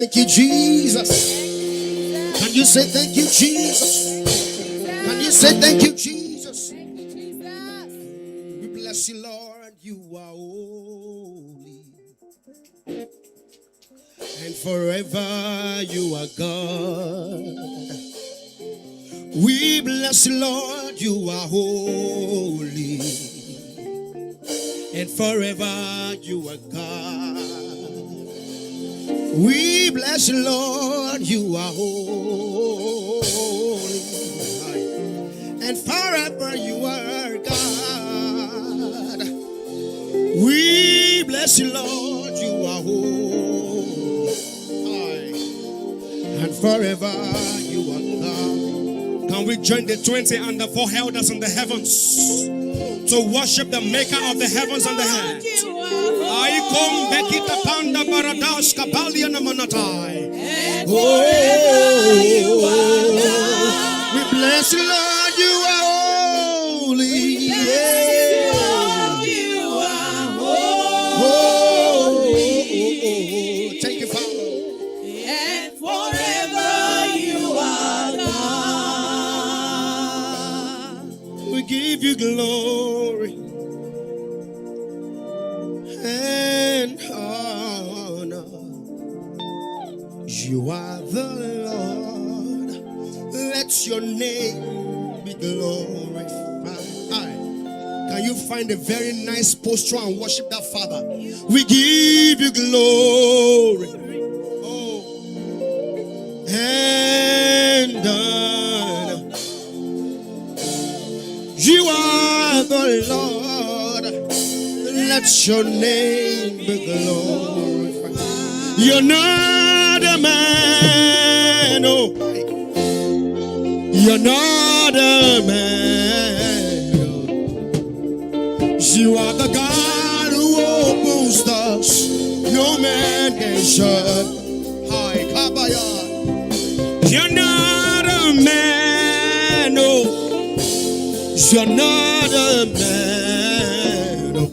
Thank you, Jesus. Can you say thank you, Jesus? Can you say thank you, Jesus? We bless you, Lord. You are holy, and forever you are God. We bless you, Lord. You are holy, and forever you are God. We bless you, Lord, you are holy, and forever you are God. We bless you, Lord, you are holy, and forever you are God. Can we join the 20 and the 4 elders in the heavens to worship the maker of the heavens and the earth? I come Bekita Panda Baradash Kapalia Namanatai. We bless you, Lord, you are holy. You are holy. Thank you, Father. And forever you are God. We give you glory and honor. You are the Lord. Let your name be glorified. Can you find a very nice posture and worship that Father? We give you glory and honor. You are the Lord. Let your name be glorified. You're not a man, oh. You're not a man, oh. You are the God who opens doors no man can shut. Hi, Kabaya. You're not a man, oh. You're not a man, oh.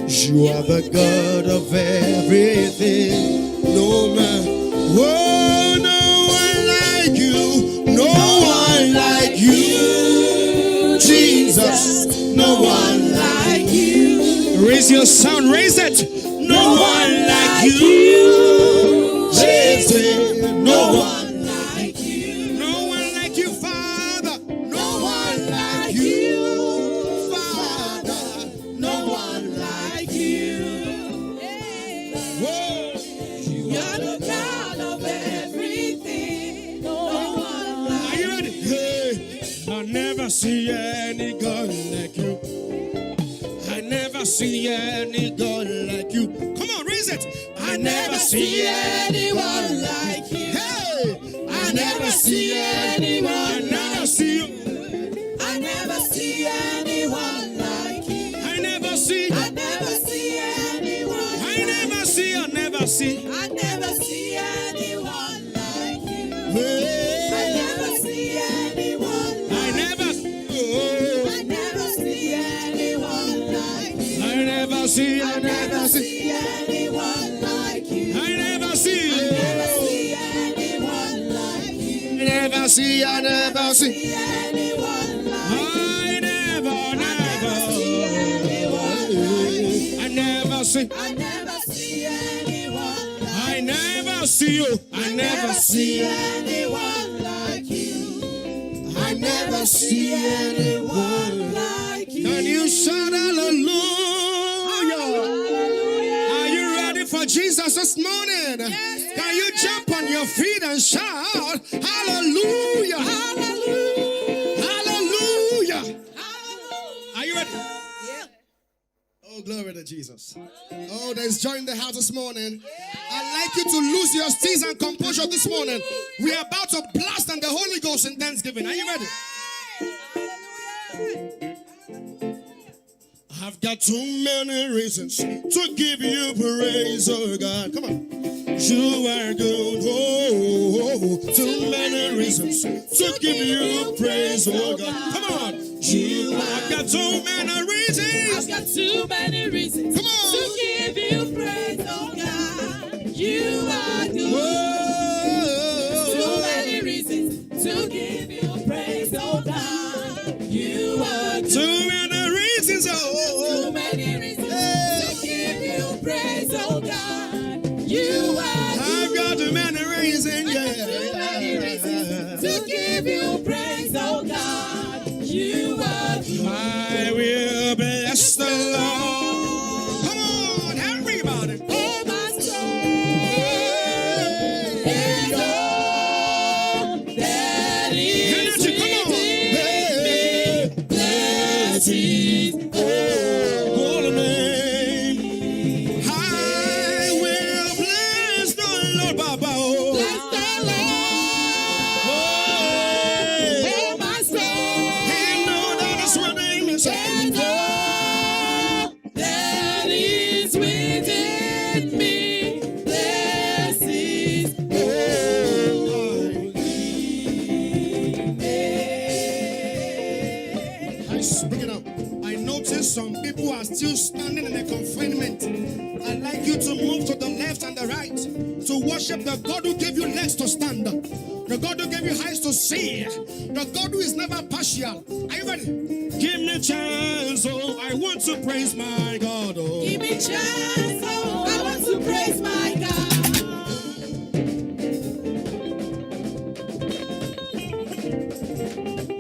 You are the God of everything. No man, oh, no one like you, no one like you, Jesus, no one like you. Raise your sound, raise it. No one like you, Jesus, no one like you, no one like you, Father, no one like you, Father, no one like you. You're the God of everything. No one like Are you ready? Hey, I never see any God like you. I never see any God like you. Come on, raise it. I never see anyone like you. Hey, I never see anyone. I never see you. I never see anyone like you. I never see. I never see anyone. I never see. I never see. I never see anyone like you. Hey, I never see anyone. I never. I never see anyone like you. I never see. I I never never see. see anyone like you. I never see. I never see anyone like you. I never see. I never see. See anyone like you. I never, never. I never see. I never see anyone like I never see you. I never see. anyone like you. I never see anyone. Like you. Can you shout hallelujah? Are you ready for Jesus this morning? Can you jump on your feet and shout hallelujah? Hallelujah. Hallelujah. Hallelujah. Are you ready? Yeah. Oh, glory to Jesus. Oh, there's joy in the house this morning. I'd like you to lose your steeze and composure this morning. We are about to blast on the Holy Ghost in Thanksgiving. Are you ready? I've got too many reasons to give you praise, oh God. Come on. You are good. Oh, too many reasons to give you praise, oh God. Come on. I've got too many reasons. I've got too many reasons Come on. to give you praise, oh God. You are many reasons to give you praise, oh God. You are good. I will bless the Lord. Come on, everybody. Oh, my soul, and all that is Energy, come on. within me, bless His Holy name. I will bless the Lord, Baba. Bless the Lord, oh my soul, And know that is what name is. and all that is within me, bless His holy name. I speak it up. I notice some people are still standing in a confinement. I'd like you to move to the left and the right to worship the God who gave you legs to stand, the God who gave you eyes to see, the God who is never partial. Are you ready? Give me a chance, oh, I want to praise my God. Oh. Give me chance, oh, I want to praise my God.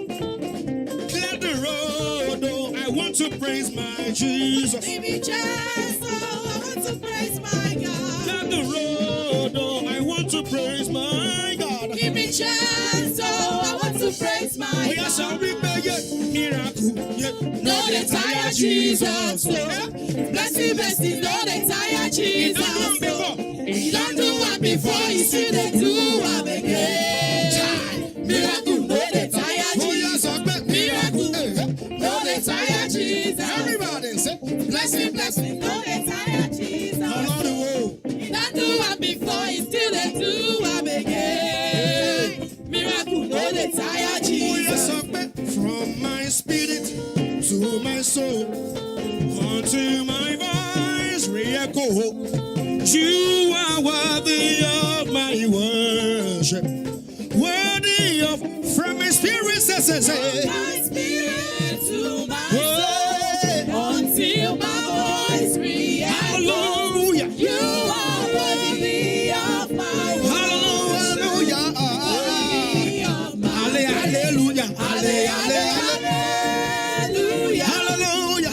Clear the road, oh, I want to praise my Jesus. Give me chance, oh, I want to praise my God. Clear the road, oh, I want to praise my God. Give me chance, oh, I want to praise my Oh, yes, I'll God. be miracle. Yeah. No, they tire Jesus, oh. Bless me, no, they tire Jesus, oh. He don't do one before, he still they do one again. Miracle, no, they tire Oh, yes, Jesus. I'll be Miracle, Hey, no, they tire Jesus. everybody say, Bless me, no, they tire Jesus. Lord, oh. He don't do one before, he still they do one again. Miracle, no, they tire Oh, yes, Jesus. I'll be from my spirit to my soul, unto my voice re-echo. You are worthy of my worship, worthy of from my spirit, say, My spirit to my oh, soul, until my voice re-echoes. hallelujah, You are worthy of my worship, hallelujah, worthy of my hallelujah, hallelujah, hallelujah, hallelujah. hallelujah.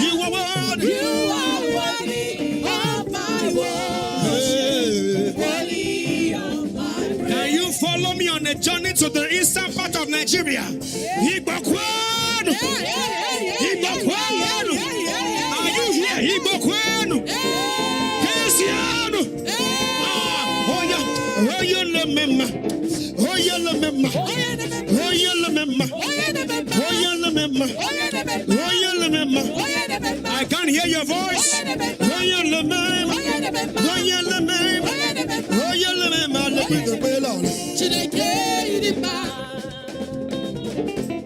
You are worthy. You are worthy of my worship, worthy of my Can praise. you follow me on a journey to the eastern part of Nigeria? Igbokwanu. Igbokwanu. Are you here? Igbokwanu. Kesianu. Oh yeah. Oh yeah, lemema. Oh yeah, lemema. Oh yeah, lemema. Oh yeah, lemema. Oh yeah, lemema. I can't hear your voice. Oh yeah, lemema. Oh yeah, lemema. Oh yeah, lemema. Let me go below.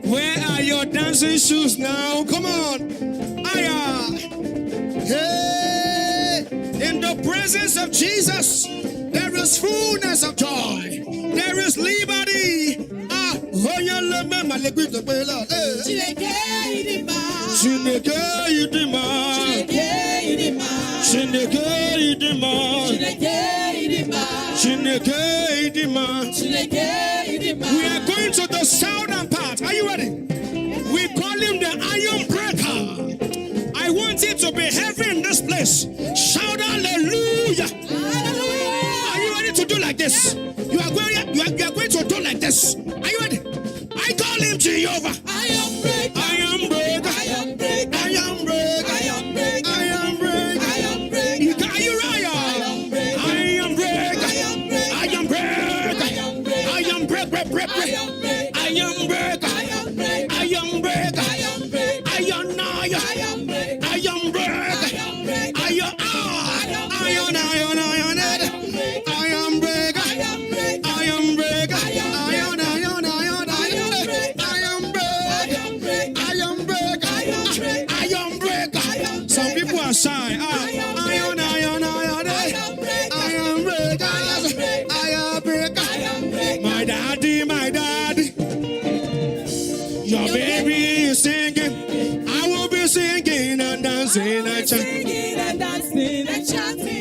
Where are your dancing shoes now? Come on. Aya. Hey. In the presence of Jesus, there is fullness of joy. There is liberty. Ah. Oh yeah, lemema. Let me go below. Chineke idima. Chineke idima. Chineke idima. We are going to the southern part. Are you ready? We call him the iron breaker. I want it to be heavy in this place. Shout hallelujah. Are you ready to do like this? You are going to do like this. Are you ready? I call him Jehovah. I am breaker. I am breaker. I am breaker. I am breaker. I am breaker. I am breaker. I am breaker. Are you right? I am breaker. I am breaker. I am breaker. I am breaker. I am breaker. I am breaker. I am breaker. I am breaker. I am breaker. I am breaker. I am breaker. I am naya. I am breaker. I am breaker. I am breaker. I am iron. Iron. Iron. I am breaker. I am breaker. I am breaker. Iron. Iron. Iron. Iron. I am breaker.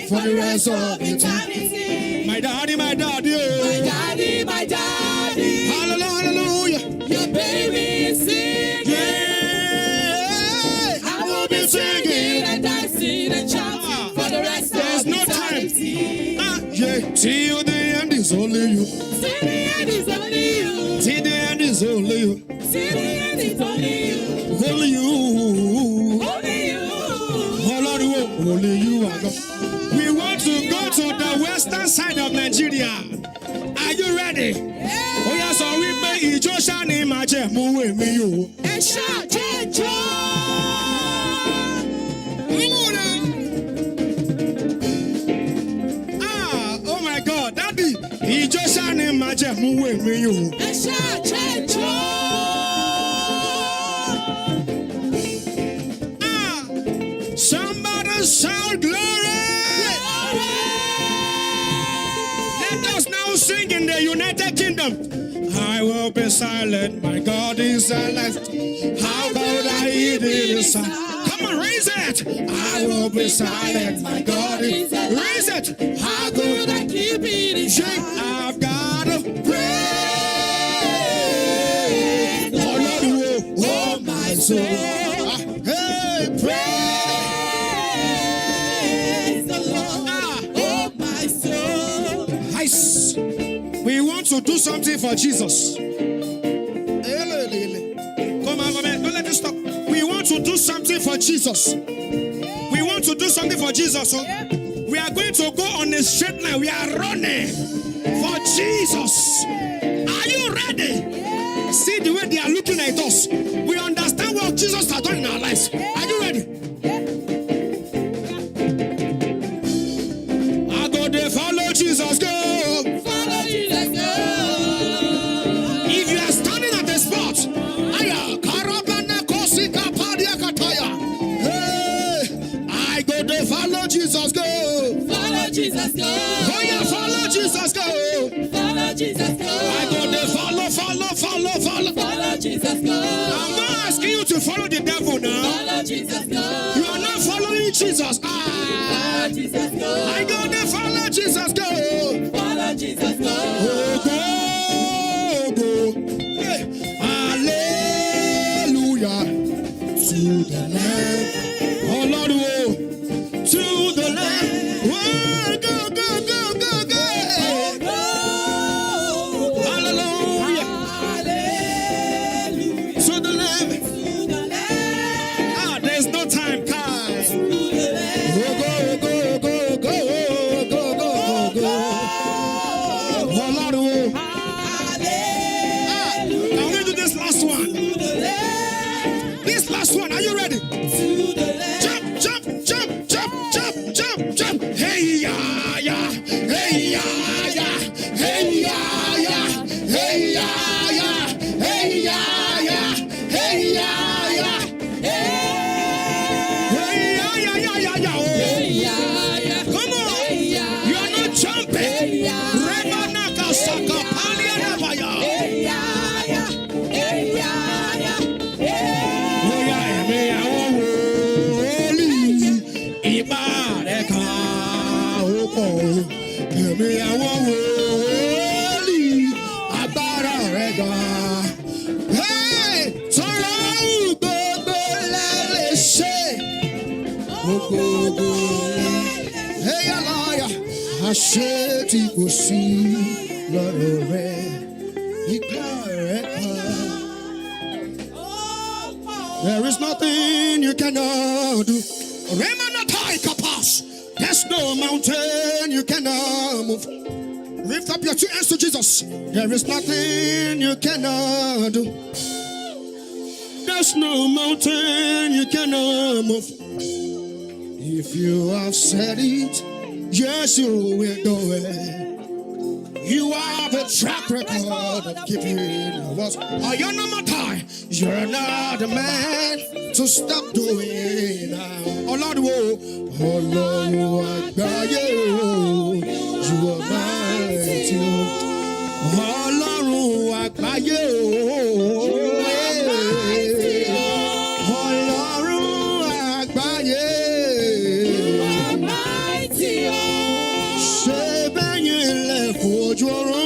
for the rest of eternity. My daddy, My daddy, my daddy. Hallelujah. Your baby is singing. Yeah. I will be singing and dancing and chanting for the rest There's of no eternity. time. Yeah. Till the end is only you. Till the end is only you. Till the end is only you. Till the end is only you. Only you. Only you. Only you are God. We want to go to the western side of Nigeria. Are you ready? Yeah. Oh yes, so we may Joshua name my move with me you. And shout, Oh my God, Daddy, Joshua name my move with me you. and shout, Somebody shout glory. Let us now sing in the United Kingdom. I will be silent, my God is alive. How about I eat it? Come on, raise it. I will be silent, my God is alive. Raise it. How could I keep it in Shake. I've got to pray. Oh Lord, oh my soul. Hey, Praise the Lord, oh my soul. Nice. We want to do something for Jesus. Come on, don't let it stop. We want to do something for Jesus. We want to do something for Jesus. So we are going to go on a straight line. We are running for Jesus. Are you ready? See the way they are looking at us. We understand what Jesus has done in our lives. Are you ready? I go to follow Jesus. Go. Follow Jesus, go. If you are standing at the spot, I go to follow Jesus. Go. Follow Jesus, go. Oh yeah, follow Jesus. Go. Follow Jesus, go. I go to follow. Follow Jesus, go. I'm not asking you to follow the devil now. Follow Jesus, go. You are not following Jesus. Follow Jesus, go. I go to follow Jesus. Go. Follow Jesus, go. Oh, go. Hey. Hallelujah. To the Lamb. Oh Lord, oh. To the Lamb. Oh, go. Hallelujah. Hallelujah. To the Lamb. To the Lamb. There's no time, Kai. To the Lamb. Go. Oh Lord, oh. Hallelujah. Can we do this last one? To the Lamb. This last one, are you ready? To the Lamb. Jump. Hey ya. Hey ya. Come on. You are not jumping. Rebanaka saka palia nabaya. Asheti kusi lorore ikareka. There is nothing you cannot do. Remanatai kapas. There's no mountain you cannot move. Lift up your two hands to Jesus. There is nothing you cannot do. There's no mountain you cannot move. If you have said it, yes, you will do it. You have a track record of keeping your words. You're not a man to stop doing now. Oh Lord, oh Lord, you are God, you are mighty. Oh Lord, you are God, you are mighty. ojú ọ̀run